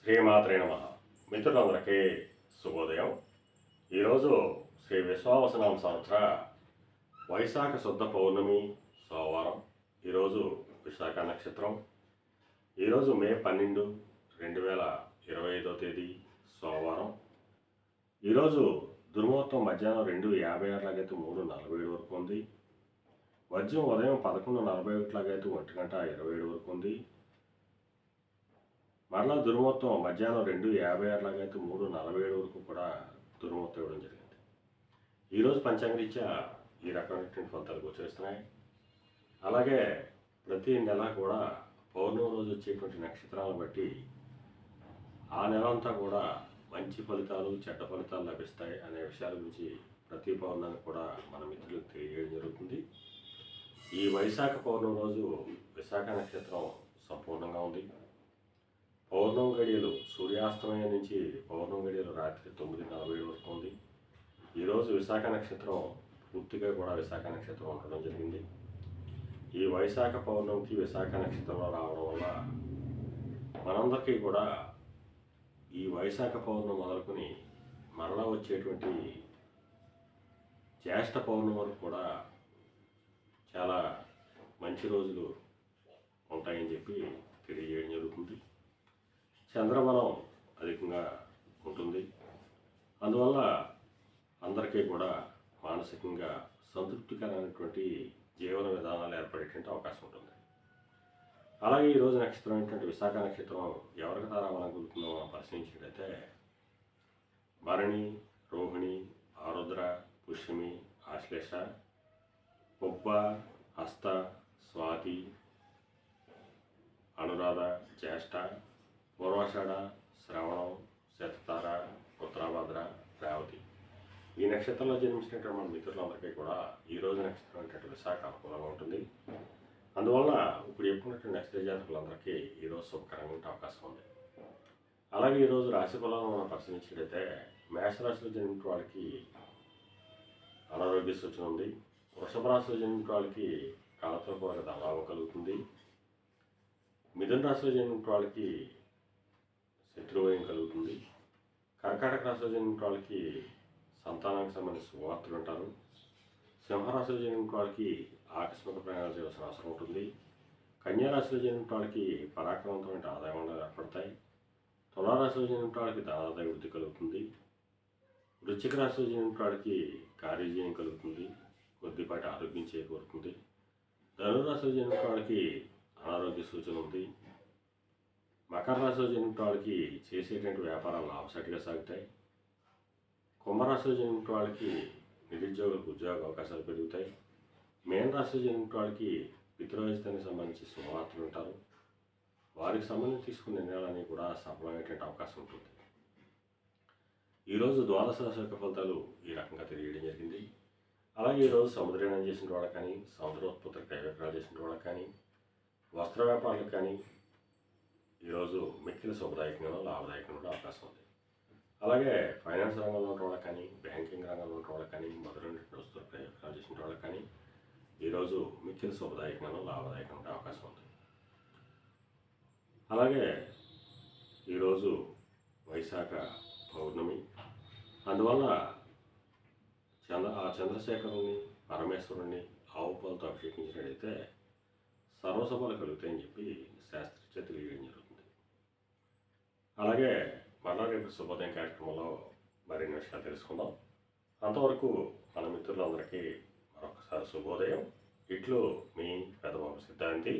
శ్రీమాత్రే నమః. మిత్రులందరికీ శుభోదయం. ఈరోజు శ్రీ విశ్వావసనామ సంవత్సర వైశాఖ శుద్ధ పౌర్ణమి సోమవారం. ఈరోజు విశాఖ నక్షత్రం. ఈరోజు మే 12, 2025 తేదీ సోమవారం. ఈరోజు దుర్ముహూర్తం మధ్యాహ్నం 2:56 లాగైతే 3:47 వరకు ఉంది. వర్జ్యం ఉదయం 11:41 లాగైతే 1:27 వరకు ఉంది. మరలా దుర్ముహూర్తం మధ్యాహ్నం 2:56 లాగైతే 3:47 వరకు కూడా దుర్ముహూర్తం ఇవ్వడం జరిగింది. ఈరోజు పంచాంగరీత్యా ఈ రకమైనటువంటి ఫలితాలు గోచరిస్తున్నాయి. అలాగే ప్రతి నెల కూడా పౌర్ణమి రోజు వచ్చేటువంటి నక్షత్రాలను బట్టి ఆ నెల అంతా కూడా మంచి ఫలితాలు చెడ్డ ఫలితాలు లభిస్తాయి అనే విషయాల గురించి ప్రతి పౌర్ణానికి కూడా మన మిత్రులకు తెలియజేయడం జరుగుతుంది. ఈ వైశాఖ పౌర్ణమి రోజు విశాఖ నక్షత్రం సంపూర్ణంగా ఉంది. పౌర్ణమి గడియలు సూర్యాస్తమయం నుంచి పౌర్ణమి గడియలు రాత్రి 9:47 వరకు ఉంది. ఈరోజు విశాఖ నక్షత్రం పూర్తిగా కూడా విశాఖ నక్షత్రం ఉండడం జరిగింది. ఈ వైశాఖ పౌర్ణమికి విశాఖ నక్షత్రంలో రావడం వల్ల మనందరికీ కూడా ఈ వైశాఖ పౌర్ణమి మొదలుకొని మరలా వచ్చేటువంటి జ్యేష్ఠ పౌర్ణమి వరకు కూడా చాలా మంచి రోజులు ఉంటాయని చెప్పి తెలియజేయడం జరుగుతుంది. చంద్రబలం అధికంగా ఉంటుంది. అందువల్ల అందరికీ కూడా మానసికంగా సంతృప్తికరమైనటువంటి జీవన విధానాలు ఏర్పడేటువంటి అవకాశం ఉంటుంది. అలాగే ఈరోజు నక్షత్రం ఏంటంటే విశాఖ నక్షత్రం ఎవరికి తారామనుకుంటుందో మనం పరిశీలించినట్లయితే భరణి, రోహిణి, ఆరుద్ర, పుష్యమి, ఆశ్లేష, పొబ్బ, హస్త, స్వాతి, అనురాధ, జ్యేష్ఠ, పూర్వాషాఢ, శ్రవణం, శతతార, ఉత్తరాభాద్ర, రేవతి. ఈ నక్షత్రంలో జన్మించినటువంటి మన మిత్రులందరికీ కూడా ఈరోజు నక్షత్రం అంటే విశాఖ అనుకూలంగా ఉంటుంది. అందువల్ల ఇప్పుడు చెప్పుకున్నటువంటి నక్షత్ర జాతకులందరికీ ఈరోజు శుభకరంగా ఉండే అవకాశం ఉంది. అలాగే ఈరోజు రాశి ఫలాలను మనం పరిశీలించినట్లయితే మేషరాశిలో జన్మించిన వాళ్ళకి అనారోగ్య సూచన ఉంది. వృషభ రాశిలో జన్మించిన వాళ్ళకి కాలతో కూరక దబావం కలుగుతుంది. మిథున రాశిలో జన్మించిన వాళ్ళకి శత్రువయం కలుగుతుంది. కర్కాటక రాశిలో జన్మించిన వాళ్ళకి సంతానానికి సంబంధించిన శుభవార్తలు ఉంటారు. సింహరాశిలో జన్మించిన వాళ్ళకి ఆకస్మిక ప్రయాణాలు చేయాల్సిన అవసరం ఉంటుంది. కన్యారాశిలో జన్మించిన వాళ్ళకి పరాక్రమవంతమైన ఆదాయం ఏర్పడతాయి. తులారాశిలో జన్మించిన వాళ్ళకి ధనాదాయ వృద్ధి కలుగుతుంది. వృశ్చిక రాశిలో జన్మించిన వాళ్ళకి కార్యజయం కలుగుతుంది. కొద్దిపాటి ఆరోగ్యం చేకూరుతుంది. ధనురాశిలో జన్మించిన వాళ్ళకి అనారోగ్య సూచన ఉంది. మకర రాశిలో జన్మించిన వాళ్ళకి చేసేటువంటి వ్యాపారాలు లాభసాటిగా సాగుతాయి. కుంభరాశిలో జన్మించిన వాళ్ళకి నిరుద్యోగులకు ఉద్యోగ అవకాశాలు పెరుగుతాయి. మేన రాశిలో జన్మించిన వాళ్ళకి పితృరాజధానికి సంబంధించి శుభవార్తలు ఉంటారు. వారికి సంబంధించి తీసుకున్న నిర్ణయాలన్నీ కూడా సఫలమయ్యేటువంటి అవకాశం ఉంటుంది. ఈరోజు ద్వాదశ రాశి యొక్క ఫలితాలు ఈ రకంగా తెలియజేయడం జరిగింది. అలాగే ఈరోజు సముద్రయానం చేసిన వాళ్ళకి కానీ, సముద్రోత్పత్తులకు కైవ్యక్రాలు చేసిన వాళ్ళకి కానీ, వస్త్ర వ్యాపారులకు కానీ ఈరోజు మిక్కిలి శుభదాయకంగా లాభదాయకంగా అవకాశం ఉంది. అలాగే ఫైనాన్స్ రంగంలో ఉన్న వాళ్ళకి కానీ, బ్యాంకింగ్ రంగంలో ఉన్న వాళ్ళకి కానీ, మొదలైన వస్తువులు ప్రయోజనాలు చేసిన వాళ్ళకి కానీ ఈరోజు మిక్కిలి శుభదాయకంగా లాభదాయకంగా అవకాశం ఉంది. అలాగే ఈరోజు వైశాఖ పౌర్ణమి. అందువల్ల చంద్రశేఖరుని, పరమేశ్వరుని ఆవు పాలతో అభిషేకించినట్లయితే సర్వసభలు కలుగుతాయని చెప్పి శాస్త్రీయ తెలియజేయడం జరుగుతుంది. అలాగే మళ్ళా రేపు శుభోదయం కార్యక్రమంలో మరిన్ని విషయాలు తెలుసుకుందాం. అంతవరకు మన మిత్రులందరికీ మరొకసారి శుభోదయం. ఇట్లు మీ పెద్దబాబు సిద్ధాంతి.